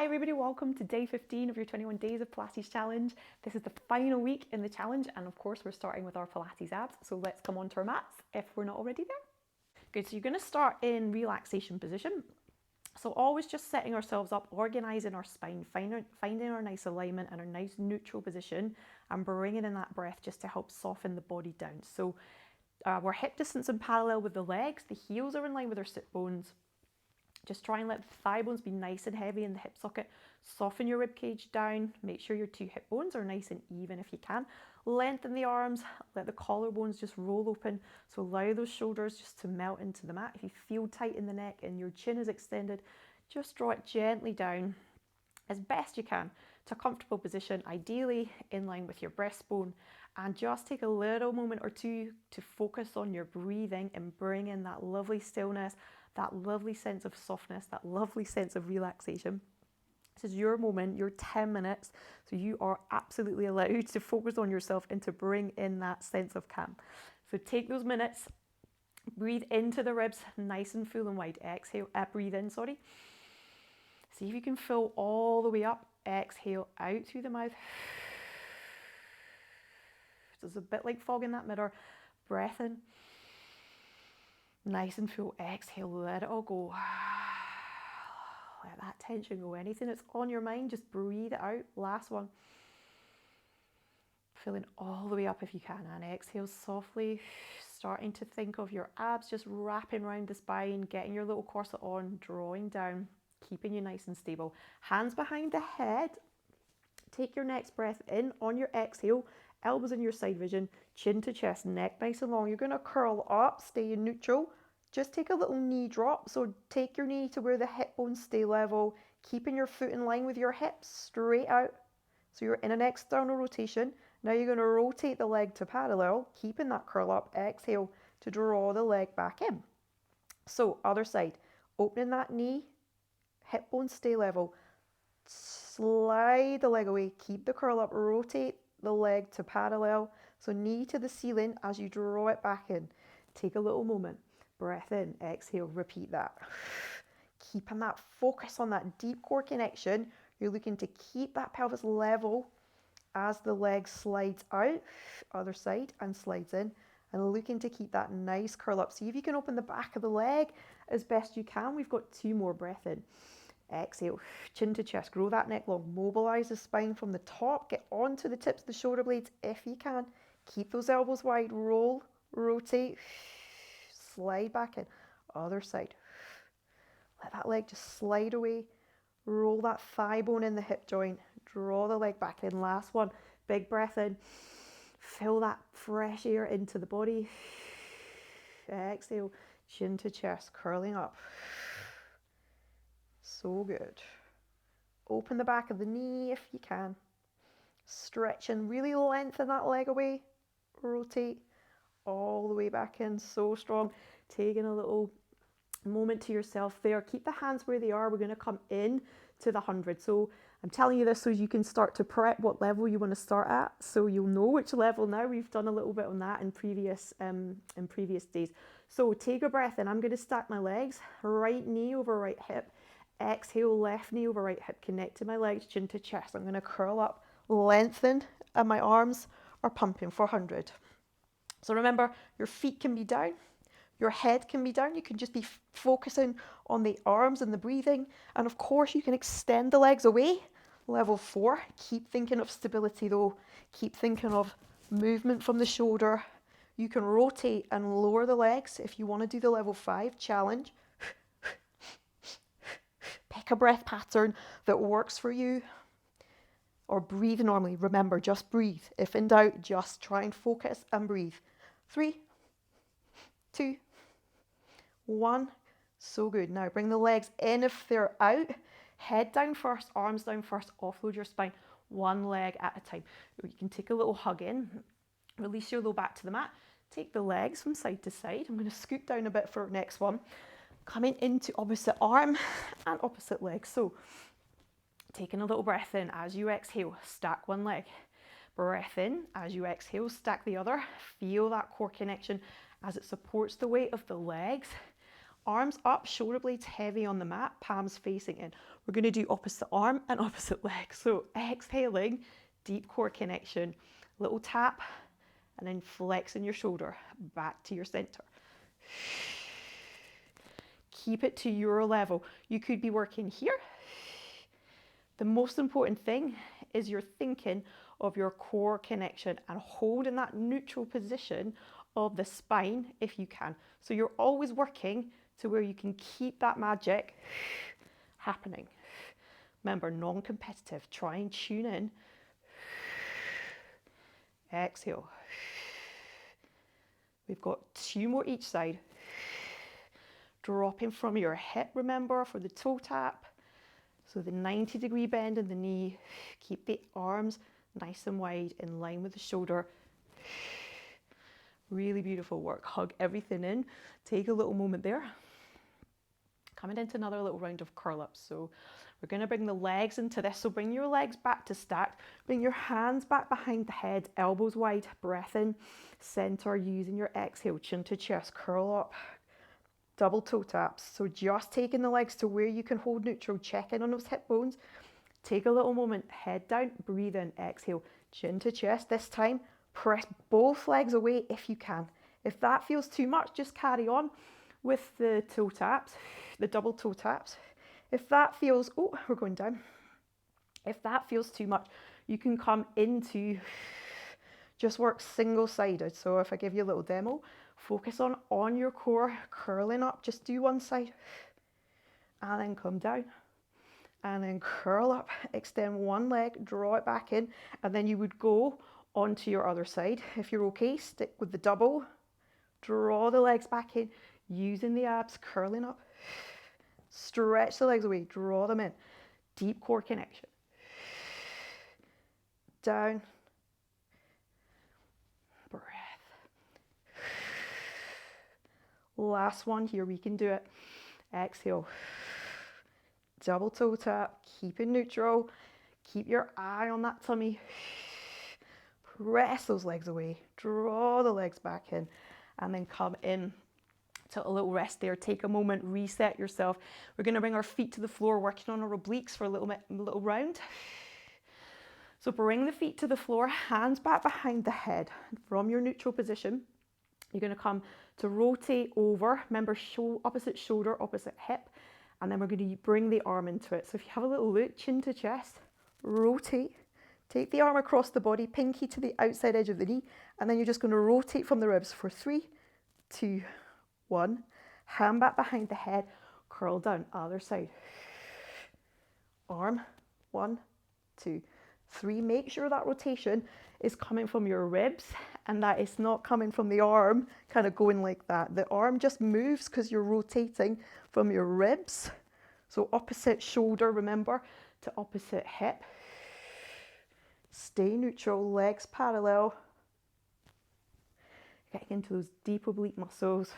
Hi everybody, welcome to day 15 of your 21 Days of Pilates challenge. This is the final week in the challenge and of course we're starting with our Pilates abs, so let's come onto our mats if we're not already there. Good, so you're going to start in relaxation position. So always just setting ourselves up, organising our spine, finding our nice alignment and our nice neutral position and bringing in that breath just to help soften the body down. So we're hip distance and parallel with the legs, the heels are in line with our sit bones. Just try and let the thigh bones be nice and heavy in the hip socket. Soften your rib cage down. Make sure your two hip bones are nice and even if you can. Lengthen the arms. Let the collarbones just roll open. So allow those shoulders just to melt into the mat. If you feel tight in the neck and your chin is extended, just draw it gently down as best you can to a comfortable position, ideally in line with your breastbone. And just take a little moment or two to focus on your breathing and bring in that lovely stillness, that lovely sense of softness, that lovely sense of relaxation. This is your moment, your 10 minutes, so you are absolutely allowed to focus on yourself and to bring in that sense of calm. So take those minutes, breathe into the ribs, nice and full and wide. Exhale, breathe in, sorry. See if you can fill all the way up. Exhale out through the mouth. So it's a bit like fogging that mirror. Breath in. Nice and full. Exhale, let it all go. Let that tension go. Anything that's on your mind, just breathe it out. Last one. Filling all the way up if you can. And exhale softly. Starting to think of your abs just wrapping around the spine, getting your little corset on, drawing down, keeping you nice and stable. Hands behind the head. Take your next breath in on your exhale. Elbows in your side vision, chin to chest, neck nice and long. You're going to curl up, stay in neutral. Just take a little knee drop. So take your knee to where the hip bones stay level, keeping your foot in line with your hips, straight out. So you're in an external rotation. Now you're going to rotate the leg to parallel, keeping that curl up. Exhale to draw the leg back in. So other side, opening that knee, hip bones stay level. Slide the leg away, keep the curl up, rotate the leg to parallel, so knee to the ceiling as you draw it back in. Take a little moment, breath in, exhale, repeat that. Keeping that focus on that deep core connection. You're looking to keep that pelvis level as the leg slides out, other side, and slides in, and looking to keep that nice curl up. See if you can open the back of the leg as best you can. We've got 2 more, breath in. Exhale, chin to chest, grow that neck long, mobilize the spine from the top, get onto the tips of the shoulder blades if you can, keep those elbows wide, roll, rotate, slide back in, other side, let that leg just slide away, roll that thigh bone in the hip joint, draw the leg back in, last one, big breath in, fill that fresh air into the body, exhale, chin to chest, curling up. So good. Open the back of the knee if you can. Stretch and really lengthen that leg away. Rotate all the way back in. So strong. Taking a little moment to yourself there. Keep the hands where they are. We're going to come in to the 100. So I'm telling you this so you can start to prep what level you want to start at. So you'll know which level now. We've done a little bit on that in previous days. So take a breath in. I'm going to stack my legs. Right knee over right hip. Exhale, left knee over right hip, connect to my legs, chin to chest. I'm going to curl up, lengthen, and my arms are pumping for 100. So remember, your feet can be down, your head can be down. You can just be focusing on the arms and the breathing. And of course, you can extend the legs away. Level 4, keep thinking of stability though. Keep thinking of movement from the shoulder. You can rotate and lower the legs if you want to do the level 5 challenge. Pick a breath pattern that works for you, or breathe normally. Remember, just breathe. If in doubt, just try and focus and breathe. 3, 2, 1. So good. Now bring the legs in if they're out. Head down first, arms down first. Offload your spine, one leg at a time. You can take a little hug in. Release your low back to the mat. Take the legs from side to side. I'm going to scoot down a bit for our next one. Coming into opposite arm and opposite leg. So taking a little breath in as you exhale, stack one leg. Breath in as you exhale, stack the other. Feel that core connection as it supports the weight of the legs Arms up, shoulder blades heavy on the mat, palms facing in. We're going to do opposite arm and opposite leg. So exhaling, deep core connection, little tap, and then flexing your shoulder back to your center. Keep it to your level. You could be working here. The most important thing is you're thinking of your core connection and holding that neutral position of the spine if you can. So you're always working to where you can keep that magic happening. Remember, non-competitive. Try and tune in. Exhale. We've got 2 more each side. Dropping from your hip, remember, for the toe tap. So the 90-degree bend in the knee. Keep the arms nice and wide in line with the shoulder. Really beautiful work. Hug everything in. Take a little moment there. Coming into another little round of curl ups. So we're going to bring the legs into this. So bring your legs back to stack. Bring your hands back behind the head, elbows wide. Breath in, center, using your exhale, chin to chest, curl up. Double toe taps. So just taking the legs to where you can hold neutral. Check in on those hip bones. Take a little moment, head down, breathe in, exhale, chin to chest. This time, press both legs away if you can. If that feels too much, just carry on with the toe taps, the double toe taps. If that feels, oh, we're going down. If that feels too much, you can come into, just work single-sided. So if I give you a little demo, focus on your core, curling up, just do one side, and then come down. And then curl up, extend one leg, draw it back in, and then you would go onto your other side. If you're okay, stick with the double, draw the legs back in, using the abs, curling up, stretch the legs away, draw them in, deep core connection, down, breath, last one here, we can do it, exhale. Double toe tap, keep it neutral, keep your eye on that tummy, press those legs away, draw the legs back in, and then come in to a little rest there. Take a moment, reset yourself. We're going to bring our feet to the floor, working on our obliques for a little round. So bring the feet to the floor, hands back behind the head. From your neutral position, you're going to come to rotate over. Remember, opposite shoulder, opposite hip. And then we're going to bring the arm into it. So if you have a little look, chin to chest, rotate, take the arm across the body, pinky to the outside edge of the knee, and then you're just going to rotate from the ribs for 3, 2, 1. Hand back behind the head, curl down, other side. Arm, 1, 2, 3. Make sure that rotation is coming from your ribs and that it's not coming from the arm kind of going like that. The arm just moves because you're rotating from your ribs. So opposite shoulder, remember, to opposite hip. Stay neutral, legs parallel. Getting into those deep oblique muscles.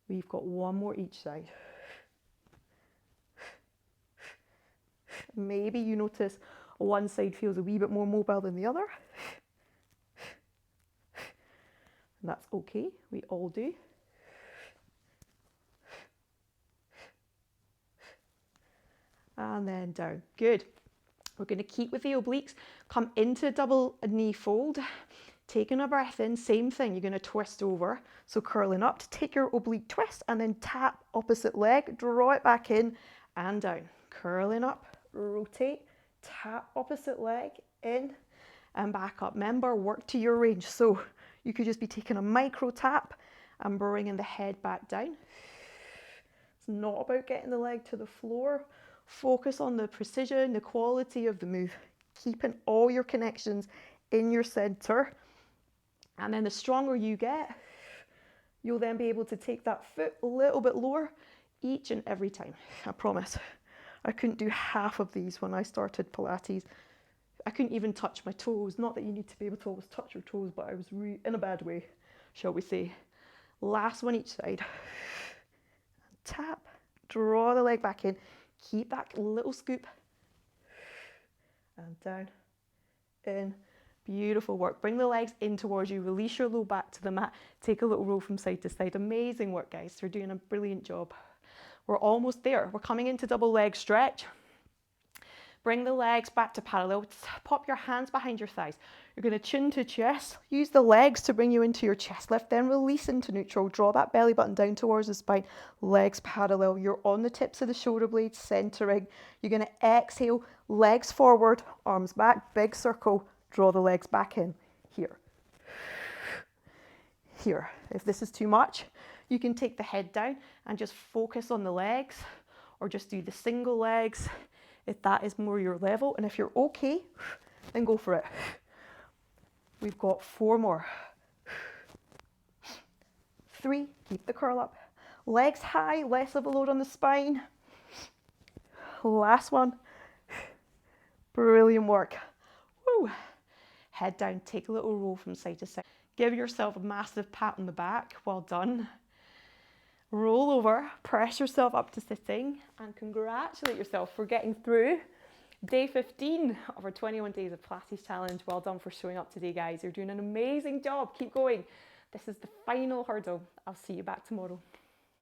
We've got one more each side. Maybe you notice one side feels a wee bit more mobile than the other. And that's okay, we all do. And then down, good. We're going to keep with the obliques, come into double knee fold, taking a breath in, same thing, you're going to twist over. So curling up to take your oblique twist and then tap opposite leg, draw it back in and down. Curling up, rotate, tap opposite leg, in and back up. Remember, work to your range. So you could just be taking a micro tap and bringing the head back down. It's not about getting the leg to the floor. Focus on the precision, the quality of the move, keeping all your connections in your center. And then the stronger you get, you'll then be able to take that foot a little bit lower each and every time. I promise. I couldn't do half of these when I started Pilates. I couldn't even touch my toes. Not that you need to be able to always touch your toes, but I was in a bad way, shall we say. Last one each side. Tap, draw the leg back in. Keep that little scoop. And down, in, Beautiful work. Bring the legs in towards you, release your low back to the mat, take a little roll from side to side. Amazing work, guys. You're doing a brilliant job. We're almost there. We're coming into double leg stretch. Bring the legs back to parallel. Pop your hands behind your thighs. You're going to chin to chest. Use the legs to bring you into your chest lift, then release into neutral. Draw that belly button down towards the spine. Legs parallel. You're on the tips of the shoulder blades, centering. You're going to exhale, legs forward, arms back, big circle. Draw the legs back in. Here. Here. If this is too much, you can take the head down and just focus on the legs, or just do the single legs if that is more your level. And if you're okay, then go for it. We've got 4 more. 3, keep the curl up. Legs high, less of a load on the spine. Last one. Brilliant work. Woo. Head down, take a little roll from side to side. Give yourself a massive pat on the back. Well done. Roll over, press yourself up to sitting, and congratulate yourself for getting through day 15 of our 21 Days of Pilates challenge. Well done for showing up today, guys. You're doing an amazing job. Keep going. This is the final hurdle. I'll see you back tomorrow.